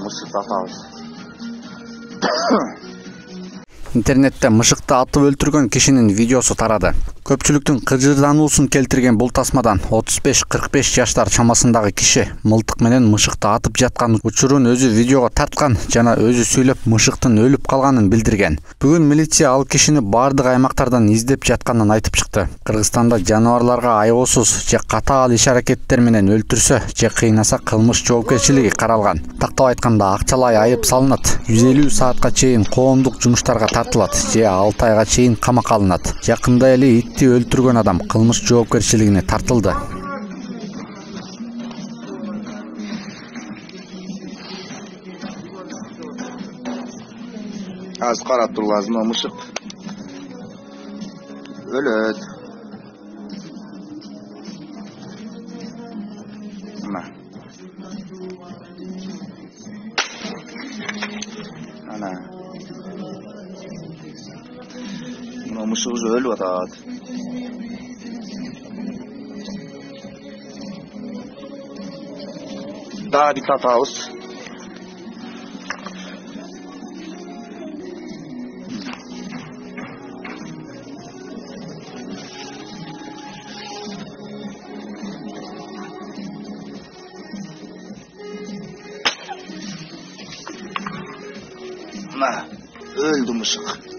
мышыкты атабыз. Интернетте мышыкты атып өлтүргөн кишинин видеосу тарады. Көпчүлүктүн кыжырдануусун келтирген бул тасмадан 35-45 жаштар чамасындагы киши мылтык менен мышыкты атып жаткан учурун өзү видеого тарткан жана өзү сүйлөп мышыктын өлүп калганын билдирген. Бүгүн милиция ал кишини бардык аймактардан издеп жатканын айтып чыкты. Кыргызстанда жаныбарларга айоосуз же катаал иш-аракеттер менен өлтүрсө же кыйнаса кылмыш жоопкерчилиги каралган. Тактап айтканда акчалай айып салынат, 150 саатка чейин коомдук жумуштарга тартылат же 6 айга чейин камакка алынат. Жакында эле итти өлтүргөн адам кылмыш жоопкерчилигине тартылды. Аз карап тургансыз, мына мышык өлөт. Ana. Mына мышык уже өлүп атат. Дагы бит атабыз. Мына өлдү мышык.